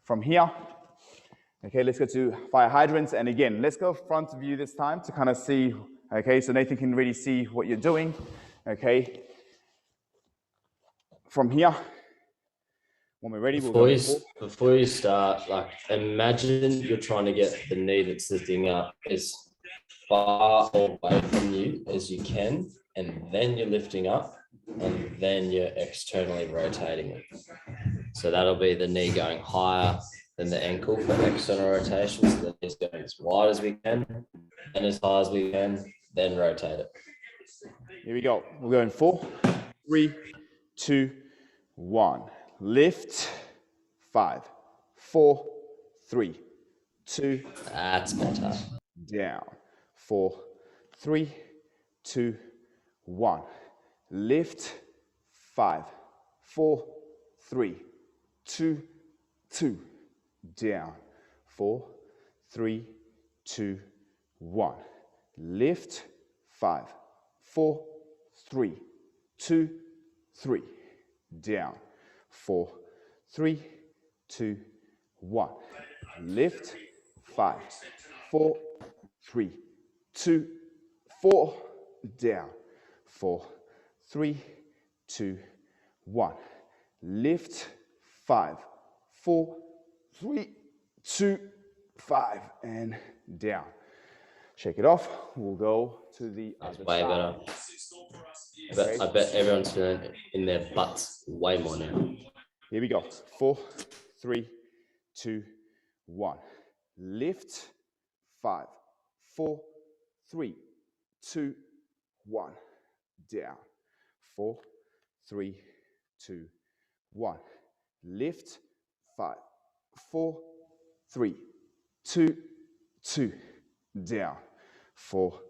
B: from here, okay, let's go to fire hydrants. And again, let's go front view this time to kind of see, okay, so Nathan can really see what you're doing, okay. From here, when we're ready,
C: Before you start, like, imagine you're trying to get the knee that's lifting up as far away from you as you can, and then you're lifting up, and then you're externally rotating it. So that'll be the knee going higher than the ankle for external rotation. So the knee's going as wide as we can, and as high as we can, then rotate it.
B: Here we go. We're going 4, 3, 2, 1. Lift, 5, 4, 3, 2.
C: That's better.
B: Down, 4, 3, 2, 1. Lift, 5, 4, 3, 2, 2. Down, 4, 3, 2, 1. Lift, 5, 4, 3, 2, 3. Down, 4, 3, 2, 1. Lift, 5, 4, 3, 2, 4. Down, 4, 3, 2, 1. Lift, 5, 4, 3, 2, 5, and down. Shake it off. We'll go to the other
C: way
B: side.
C: Better. I bet everyone's feeling in their butts way more now.
B: Here we go. 4, 3, 2, 1. Lift. 5, 4, 3, 2, 1. Down. 4, 3, 2, 1. Lift. 5, 4, 3, 2, 2. Down. 4,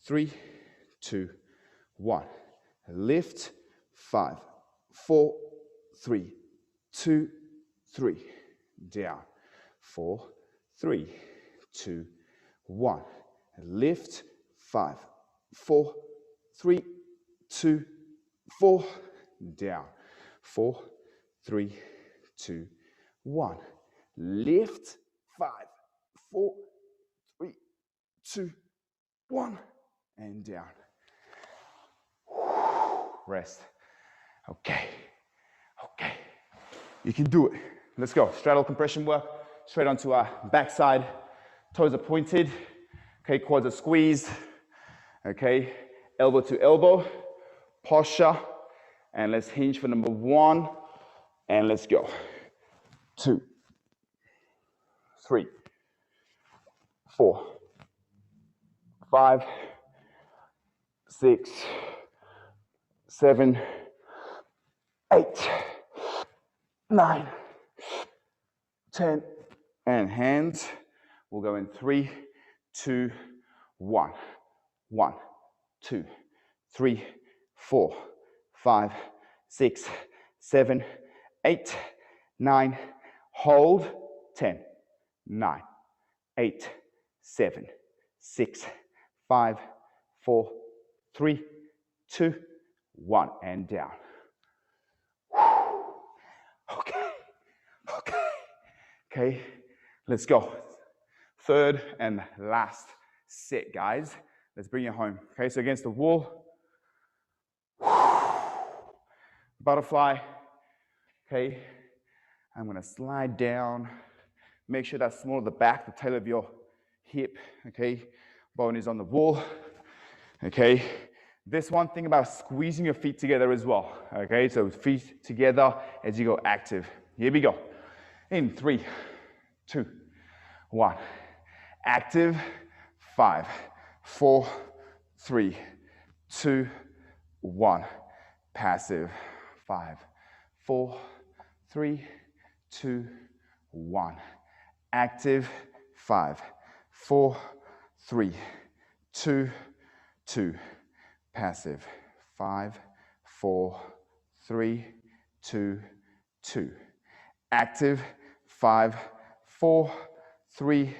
B: 3, 2, 1. Lift. 5, 4, 3, 2, 3. Down. 4, 3, 2, 1. Lift. 5, 4, 3, 2, 4. Down. 4, 3, 2, 1. Lift. 5, 4, 3, 2, 1. And down. Rest. Okay. Okay. You can do it. Let's go. Straddle compression work. Straight onto our backside. Toes are pointed. Okay, quads are squeezed. Okay, elbow to elbow. Posture. And let's hinge for number 1. And let's go. 2, 3, 4, 5, 6, 7, 8, 9, 10, and hands. We'll go in 3, 2, 1. 1, 2, 3, 4, 5, 6, 7, 8, 9. Hold. 10, 9, 8, 7, 6, 5, 4, 3, 2, 1, and down. Okay, okay, okay, let's go. Third and last set, guys. Let's bring it home. Okay, so against the wall. Butterfly. Okay, I'm gonna slide down. Make sure that's more of the back, the tail of your hip. Okay, bone is on the wall. Okay, this one thing about squeezing your feet together as well. Okay, so feet together as you go active. Here we go. In 3, 2, 1. Active. 5, 4, 3, 2, 1. Passive. 5, 4, 3, 2, 1. Active. 5, 4, 3, 2, 2. Passive. 5, 4, 3, 2, 2. Active. 5, 4, 3,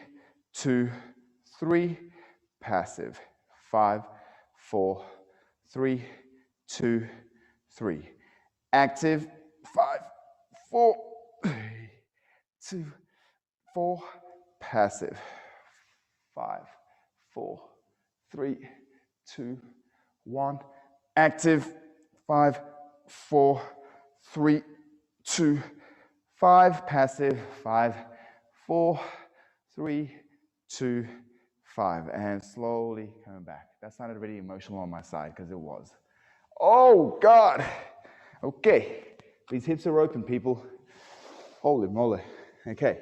B: 2, 3. Passive. 5, 4, 3, 2, 3. Active. 5, 4, 3, 2, 4. Passive. 5, 4, 3, 2, 1. Active. 5, 4, 3, 2, 5. Passive. 5, 4, 3, 2, 5. And slowly coming back. That sounded really emotional on my side because it was. Oh, God. Okay. These hips are open, people. Holy moly. Okay.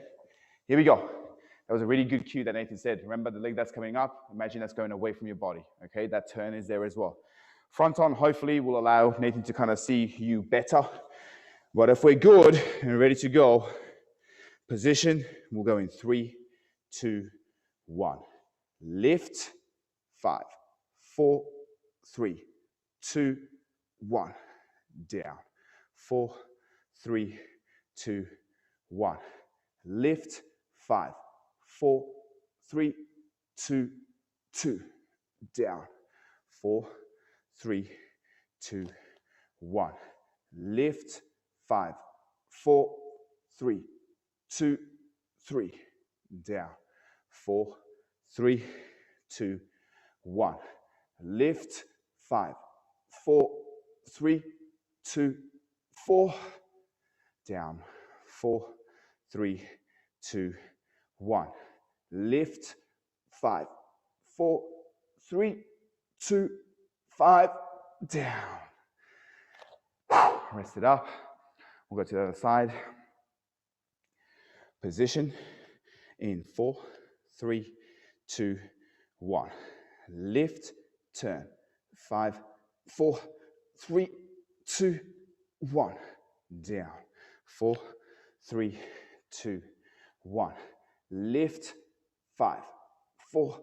B: Here we go. That was a really good cue that Nathan said. Remember the leg that's coming up? Imagine that's going away from your body. Okay. That turn is there as well. Front on, hopefully, will allow Nathan to kind of see you better. But if we're good and ready to go, position, we'll go in 3, 2, 1. Lift. 5, 4, 3, 2, 1. Down. 4, 3, 2, 1. Lift. 5, 4, 3, 2, 2. Down. 4, 3, 2, 1. Lift. 5, 4, 3, 2, 3. Down. 4, 3, 2, 1. Lift. 5, 4, 3, 2, 4. Down. 4, 3, 2, 1. Lift. 5, 4, 3, 2, 5. Down. Rest it up. We'll go to the other side. Position in 4, 3, 2, 1. Lift, turn. 5, 4, 3, 2, 1. Down. 4, 3, 2, 1. Lift. 5, 4,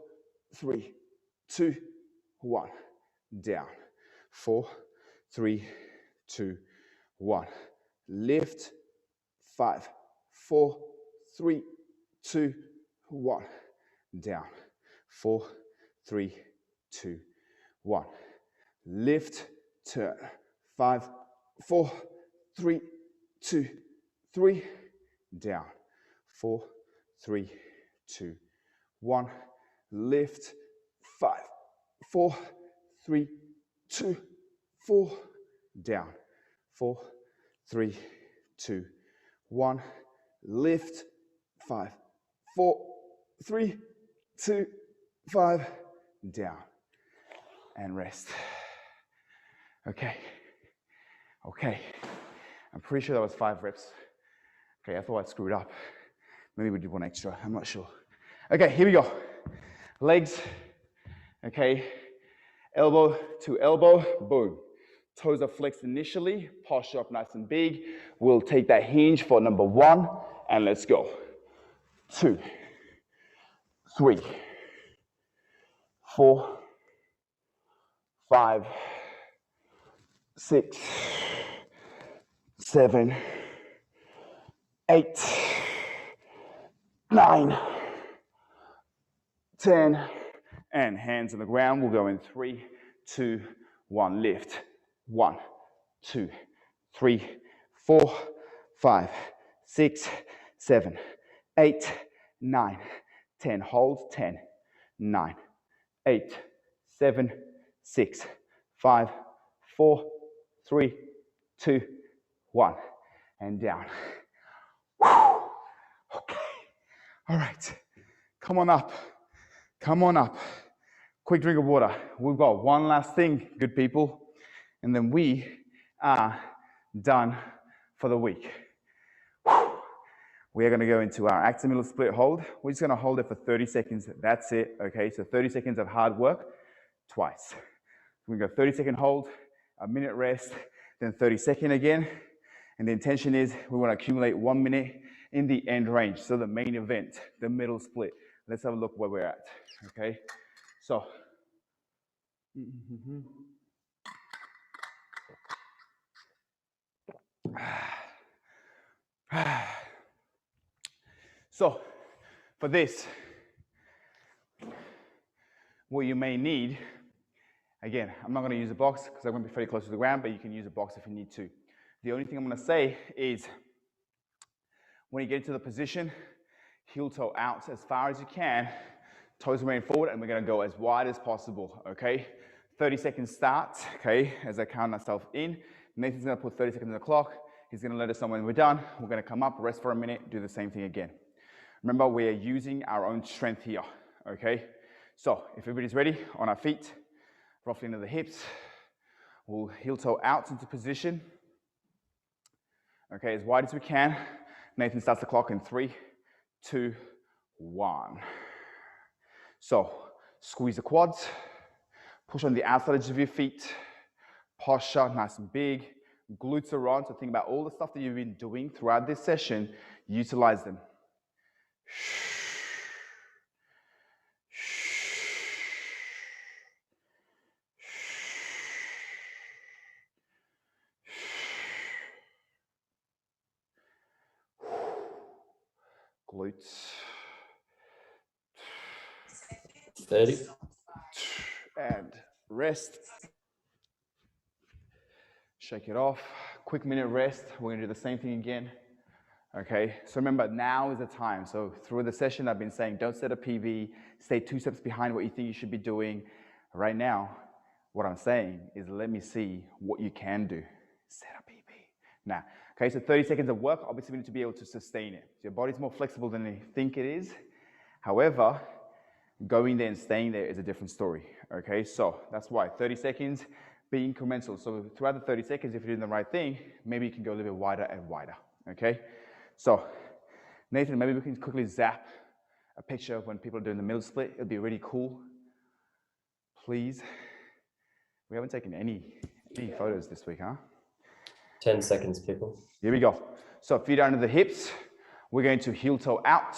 B: 3, 2, 1. Down. 4, 3, 2, 1. Lift. 5, 4, 3, 2, 1. Down. 4, 3, 2, 1. Lift, turn. 5, 4, 3, 2, 3. Down. 4, 3, 2, 1. Lift. 5, 4, 3, 2, 4. Down. 4, 3, 2, 1. Lift. 5, 4, 3, 2, 5. Down. And rest. Okay. Okay. I'm pretty sure that was 5 reps. Okay, I thought I screwed up. Maybe we did one extra. I'm not sure. Okay, here we go. Legs. Okay. Elbow to elbow. Boom. Toes are flexed initially. Posture up nice and big. We'll take that hinge for number 1. And let's go. 2, 3, 4, 5, 6, 7, 8, 9, 10, and hands on the ground. We'll go in 3, 2, 1, lift. 1, 2, 3, 4, 5, 6, 7, 8, 9, 10. Hold. 10, 9, 8, 7, 6, 5, 4, 3, 2, 1, and down. Whew. Okay. All right. Come on up. Come on up. Quick drink of water. We've got one last thing, good people, and then we are done for the week. Whew. We are going to go into our active middle split hold. We're just going to hold it for 30 seconds. That's it. Okay, so 30 seconds of hard work twice. We're going to go 30-second hold, a minute rest, then 30-second again. And the intention is we want to accumulate 1 minute in the end range. So the main event, the middle split. Let's have a look where we're at. Okay, so. So for this, what you may need, again, I'm not going to use a box because I'm going to be very close to the ground, but you can use a box if you need to. The only thing I'm going to say is when you get into the position, heel toe out as far as you can, toes remain forward, and we're going to go as wide as possible, okay? 30 seconds start, okay, as I count myself in. Nathan's going to put 30 seconds on the clock. He's going to let us know when we're done. We're going to come up, rest for a minute, do the same thing again. Remember, we are using our own strength here, okay? So if everybody's ready, on our feet, roughly into the hips, we'll heel toe out into position. Okay, as wide as we can. Nathan starts the clock in 3, 2, 1. So squeeze the quads, push on the outside edge of your feet, posture nice and big, glutes are on. So think about all the stuff that you've been doing throughout this session, utilize them. Glutes.
C: 30.
B: And rest. Shake it off. Quick minute rest. We're going to do the same thing again. Okay, so remember, now is the time. So through the session, I've been saying, don't set a PB, stay 2 steps behind what you think you should be doing. Right now, what I'm saying is let me see what you can do. Set a PB. Now, okay, so 30 seconds of work, obviously we need to be able to sustain it. So your body's more flexible than you think it is. However, going there and staying there is a different story. Okay, so that's why 30 seconds, be incremental. So throughout the 30 seconds, if you're doing the right thing, maybe you can go a little bit wider and wider. Okay. So, Nathan, maybe we can quickly zap a picture of when people are doing the middle split. It'd be really cool. Please. We haven't taken any photos this week, huh?
C: 10 seconds, people.
B: Here we go. So feet under the hips. We're going to heel toe out.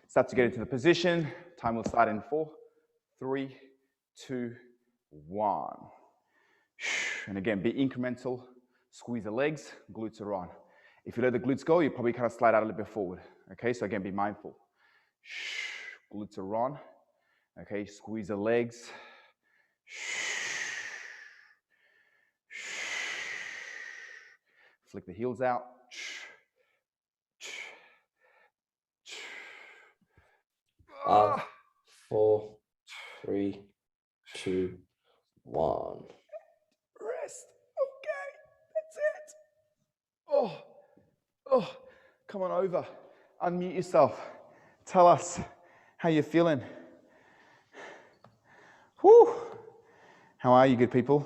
B: Start to get into the position. Time will start in 4, 3, 2, 1. And again, be incremental. Squeeze the legs. Glutes are on. If you let the glutes go, you probably kind of slide out a little bit forward. Okay, so again, be mindful. Glutes are on. Okay, squeeze the legs. Flick the heels out.
C: 5, 4, 3, 2, 1.
B: Rest. Okay, that's it. Oh, come on over. Unmute yourself. Tell us how you're feeling. Whew. How are you, good people?